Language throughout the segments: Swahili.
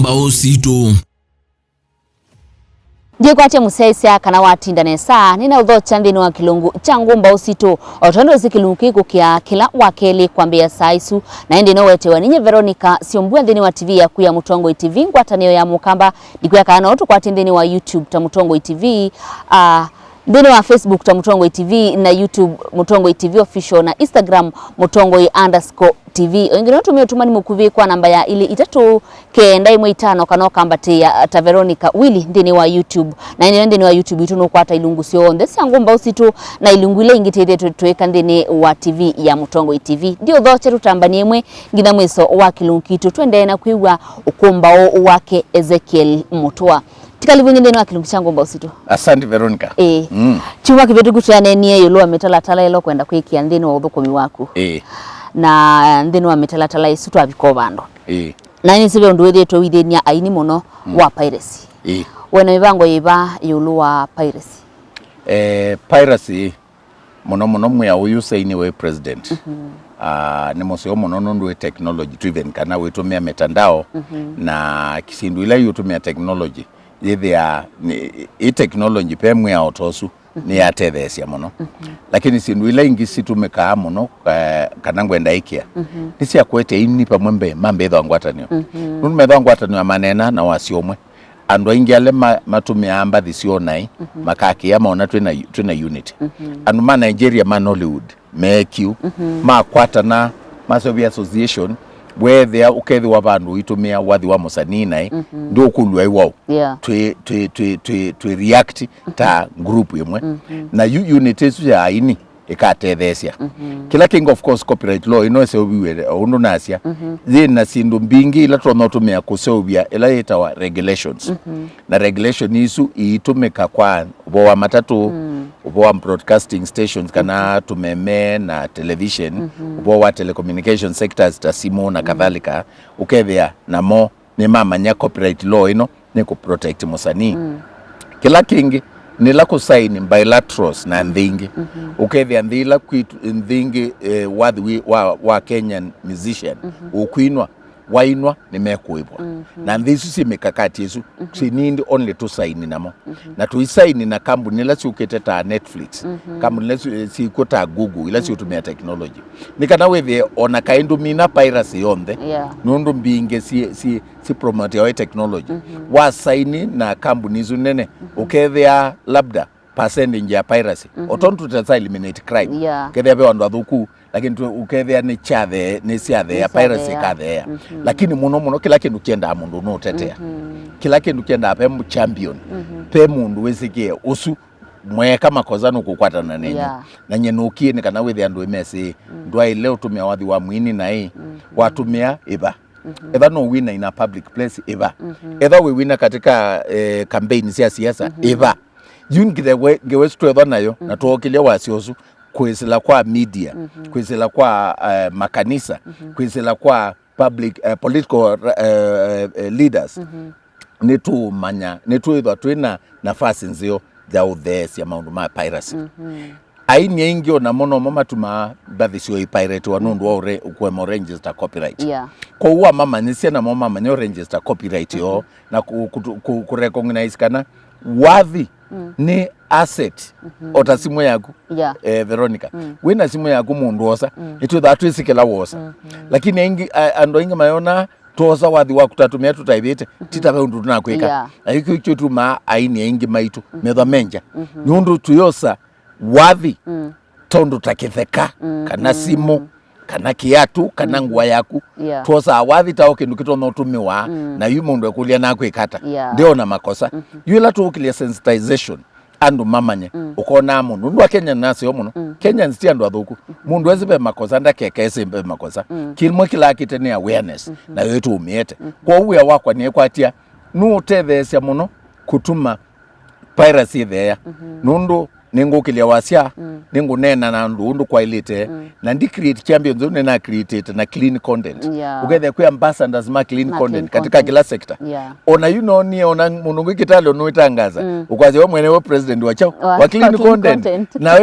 Ngumbau Situ. Jekwache musaisia kana watinda nesa nina udhocha ndini wa kilungu cha Ngumbau Situ otondo zikilungu kiku kia kila wakeli kwambia saisu na ndi no wetewa ninye Veronica siombua ndini wa TV ya kuya Mutongo TV ngwatanio ya mukamba dikuya kana otu kwa ndini wa YouTube ta Mutongo TV ndini wa Facebook ta Mutongo TV na YouTube Mutongo TV official na Instagram Mutongo_TV wengine otumia tumani mukuvi kwa namba ya ili itatu kenda imwe itano kanoka mbate ya ta Veronica Willy ndini wa YouTube na ndini wa YouTube ituno kwa ta ilungu sio ndesi ya Ngumbau Situ na ilungu ile ingitete tuweka ndini wa TV ya Mutongo TV ndio dhoche tutambanie mwe ngina mweso wa kilungu kitu tuende na kuiwa ukumbao wake Ezekiel Mutua tikalivu ndeni wa kilungu cha Ngumbau Situ. Asante Veronica. Chuma kivetu kutuane niye yolo ametala ilo kwenda kuikia ndeni wa udhukomi waku. Na ndeni wa ametala isutu abikobando. Na ini sibe unduwede to widenia aini mono wa piracy. Wena mibango yiba yolo wa piracy. Piracy mono mwe uyu saini we president. Ni moseo mono nduwe technology driven kana wetumia metandao na kisindu ila yutumia technology. Yethia ni technology pemwe ya otosu ni yatethesia mono lakini sindu ila ingi situmeka mono kana ngwenda ikia nisia kwete ini pamwembe mambe tho ngwatanio nunme tho ngwatanio manena na wasiomwe andwa ingi ale matumia amba thisionai makaki ya maona twina unity anu ma Nigeria man Hollywood mekiu ma kwatana masobi association where there ukethi wa bandu itumia wathi wa musanina ndio kulwa iwao to react ta group yemwe na unity ya aini ikatethesia kila king of course copyright law ino se obiwere ondo nasia zina sindu mbingi ila tunotumia kusobia ila itawa regulations na regulation isu itumika kwa boa matatu boa broadcasting stations kana tumeme na television boa telecommunication sectors ta simu na kadhalika ukethia na mo ni mama nya copyright law ino ni ku protect musani kila king nila kusaini bilaterals na ndingi ukethia ndila kwitu ndingi wathi wa Kenyan musician ukuinwa wainwa nimekuibwa na ndisu si mikakati yesu sinindi only to sign namo na tuisaini na kampuni ila siuketeta Netflix kampuni ila sikota Google ila siutumia technology nikana wewe ona kaindu mina piracy yonde nundu mbinge si promote ya technology wa saini na kampuni hizo nene ukethia labda percentage ya piracy otontu tata eliminate crime kethia be wandu athuku lakini ukethia ni chathe ni siathe ya piracy kathea lakini muno kila kindu kienda mundu no tetea kila kindu kienda pe mu champion pe mundu wesikie usu mwe kama kozano kukwatana nene na nyenukie ni kana wethi andu emese ndwai leo tumia wathi wa mwini na watumia iba either no winner in a public place either we winner katika campaign cia siasa either yungire gewestwe nayo na tuokilia wasiosu kwesela kwa media kwesela kwa makanisa kwesela kwa public political leaders netu manya netu idwa twina nafasi nzio za udhesi ya maundu ma piracy aini ingi ona mono mama tuma bathisio pirate wanundu wa kwa register copyright kwa uwa mama nisia na mama nyo register copyright yo na ku recognize kana wathi ni asset ota simu yaku Veronica wina simu yaku mundu osa itu that isikela wosa lakini ingi ando ingi mayona toza wathi waku tatumia tutaibete titabe undu tunakweka ayiko ikitu ma aini ingi maitu metha menja nyundu tuyosa wathi tondo takitheka kana simu kana kiatu kana ngwa yaku toza wathi taoke ndukito no tumiwa na yu mundu ekulia na kwikata ndio na makosa yula tuukilia sensitization andu mamanye ukona mundu ndo Kenya nasi yo muno Kenya nsti andu athuku mundu wezibe makosa ndakeka esembe makosa kilimo kila kitene awareness na yetu umiete kwa uya wakwa ni ekwatia nu tethesia muno kutuma piracy there nundu ningukilia wasia ningunena na ndu kwa ilite na ndi create champions une na create na clean content ukethe kwa ambassadors ma clean content katika kila sector ona ni ona munungu kitalo no itangaza ukwaje we mwene we president wa clean content na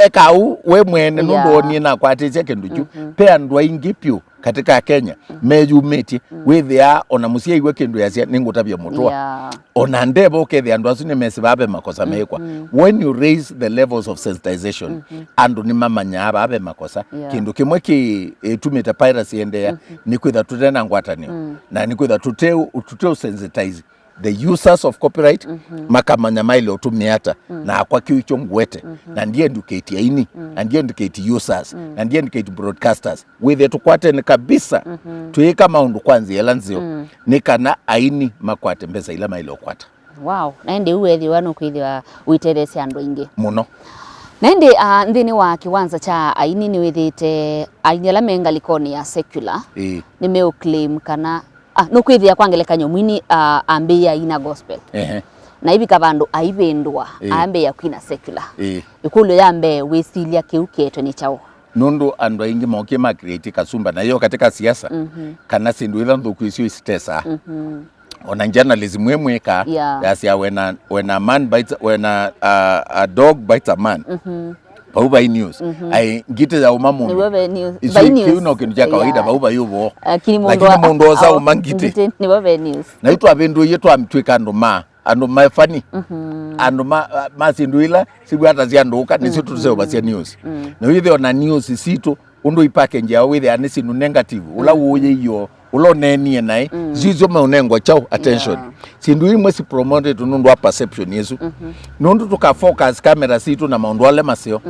ekau we mwene nundu oni na kwatije kenduju pe andu ingipyu katika Kenya meyumĩtie withia ona musia igwe kindu yacia ningutabia mutua ona ndebo kethi andu asu nimesibabe makosa mekwa when you raise the levels of sensitization andu ni mamanya babe makosa kindu kimwe ki tumite piracy endea ni kwitha tutena ngwatanio na ni kwitha tuteu sensitize the users of copyright makamanya maile utumiata na kwa kiucho ngwete na ndiye educate ini na ndiye educate users na ndiye educate broadcasters with tukwate ni kabisa tuika maundu kwanza yelanzio nikana aini makwate mbeza ila maile okwata. Wow, naende uwethi wano kwithwa witerese andu ingi muno naende nthini wa kiwanza cha aini ni withite aini ala menga likoni ya secular ni meo claim kana no kwithia kwangeleka nyomwini ambeya ina gospel na ibi kabandu aibendwa ambeya kwina secular ikulo yambe wesilia kiuketwe ni chao nundu andu aingi moke ma create kasumba na hiyo katika siasa kana sindu ila nthuku icio istesa ona journalism mweka yasia when a man bites a dog bites a man Bauba news ai ngite za umamu ni kiuno kintu cha kawaida bauba yubo lakini mundu oza umangite ni baba news na itu abendu yetu amtwika ando mafani ando masindu ila sigwata zianduka ni situ tuzeo basia news na withe ona news Situ undu ipake njia withe anisi nu negative ula uye iyo ulo nenie nae zizo maunengo chao attention sindu imwe si promote tunundu wa perception yesu nundu tuka focus camera Situ na maundu wale masio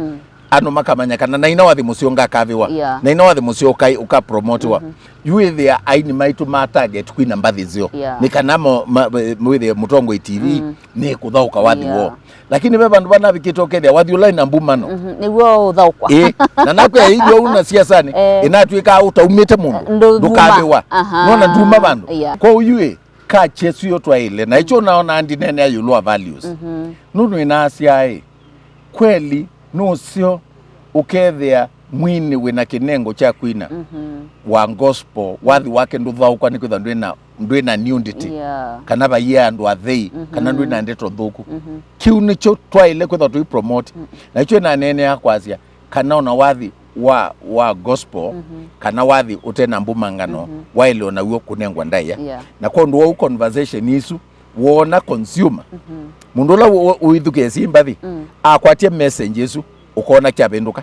ano makamanya kana na ina wathi musio ngakaviwa na ina wathi musio kai uka promote wa withe aini maitu ma target kwina mbathi zio ni kanamo withe mutongo TV ni kuthauka wathi wo lakini beba ndu bana bikitokethia wathi ula ina mbumano niguo uthaukwa na nakwe hivyo una siasa ni inatwika utaumite mundu ndukaviwa nona nduma bandu kwa uyue ka chesu yo twaile na icho naona andi nene ayulwa values nunu inasia kweli nusio ukethia mwini wina kinengo cha kwina wa gospel wathi wake nduthauka ni kwitha ndwina nudity kana baia andu athei kana ndwina ndeto thuku kiu nicho twaile kwitha tui promote na icho na nene yakwasia kana ona wathi wa gospel kana wathi utena mbumangano waile ona uo kunengwa ndaya na kwa ndu wa conversation isu wona consumer mundu la uithuke simbathi akwatie message yesu ukona kya benduka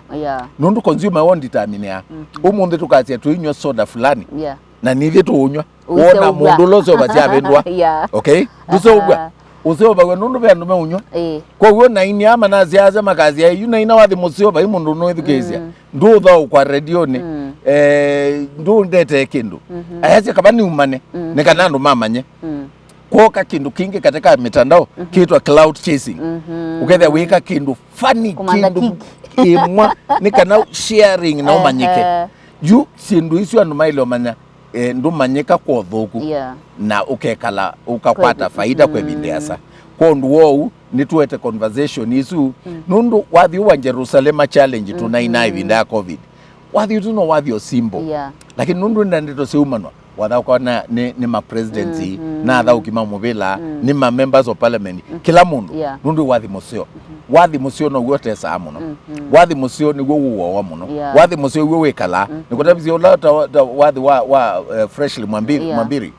nundu consumer won determine ya umunde tukatia tuinywa soda fulani na nivyo tuunywa wona mundu lozo batia bendwa okay duso ugwa usio bagwe nundu bendu meunywa kwa hiyo na ini ama na ziaza makazi ya yuna ina wathi musio ba mundu no ithukezia ndu tho kwa radio ni ndu ndete kindu ayache kabani umane nekana ndu mamanye kwa kindu kingi katika mitandao kiitwa cloud chasing uketha wika kindu funny kindu kimwa nikana sharing na umanyike yu sindu isu andu mailo manya ndu manyika kwa thuku na ukekala ukakwata faida kwa bindiasa kwa ndu wou nituete conversation isu nundu wathi wa Jerusalem challenge tunaina ibinda ya covid wathi tuno wathi osimbo lakini nundu ndandito seumanwa wathauka ni ma presidency na athauki mamuvila ni ma members of parliament kila mundu nundu wathi musio no gwotesa muno wathi musio ni gwo wa muno wathi musio gwo wekala ni kutabizia wathi wa freshly mwambiri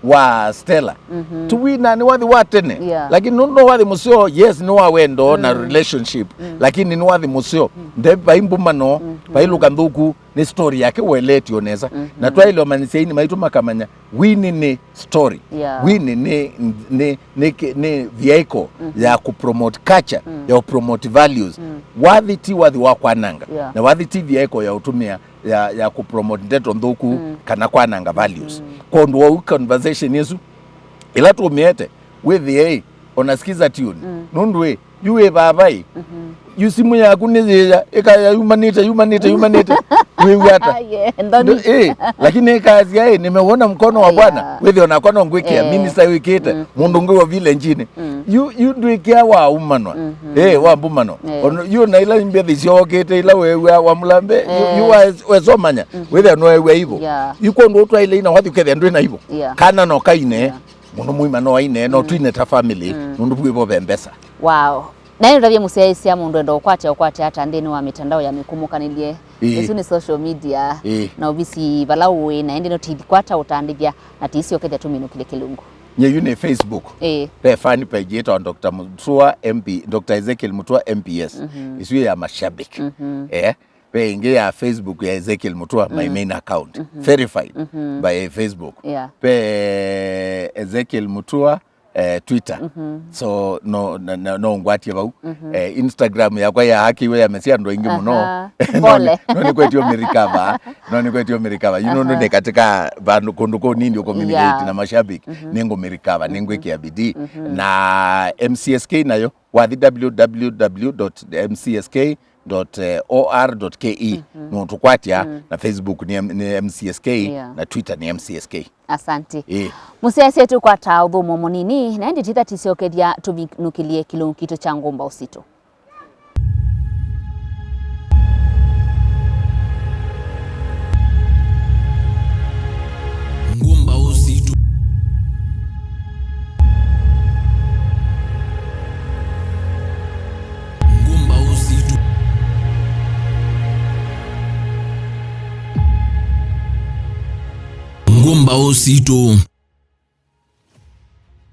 wa Stella tuwina ni wathi watene lakini nundu wathi musio yes ni wa wendo na relationship lakini ni wathi musio ndeba imbumano bailuka nthuku ni story yake weleti oneza na twailo manisieni maitu makamanya wini ni story wini ni vehicle ya kupromote culture ya kupromote values wathi ti wathi wa kwananga na wathi ti vehicle ya utumia ya kupromote ndeto nthuku kana kwananga values kwa ndu wa conversation yesu ila tumiete with the onasikiza tune nundu yuwe babai yusimu yaku nizeja ekaya humanite wewe hata lakini kazi yae nimeona mkono wa Bwana wewe unakono ngwekea minister wikite mundu ngwe vile njini you ndwikia wa umanwa wa mbumano you na ila mbethi ciokete ila wewe wa mulambe you wezomanya wewe no wewe hivyo yuko ndo twa ile ina wathi ukethe ndwe na hivyo kana no kaine mundu muima no aine no twine ta family mundu bwibo bembesa wow Na ravia musia mundu endo okwate hata ndeni wa mitandao ya mikumukanidie yesu ni social media na obisi balawe na ndeno tidikwata utandithia na tisi okethia tumino kile kilungu nye yune Facebook pe fan page yetu on Dr. Mutua MP Dr. Ezekiel Mutua MPS isu ya mashabiki pe inge ya Facebook ya Ezekiel Mutua my main account verified by Facebook pe Ezekiel Mutua Twitter so no ngwati bau Instagram yakwa ya haki we amesia ndo ingi muno no ni kwetio mirikava you know ndo katika bandu konduko nindi communicate na mashabiki nengo mirikava nengo kia bidii na Mcsk nayo wathi www.mcsk.or.ke no tukwatia na Facebook ni Mcsk na Twitter ni Mcsk. Asante. Musiasi tu kwa taudhumo munini na ndi titha tisiokethia tuvinukilie kilungu kitu cha Ngumbau Situ. Ngumbau Situ. Ngumbau Situ. Ngumbau Situ.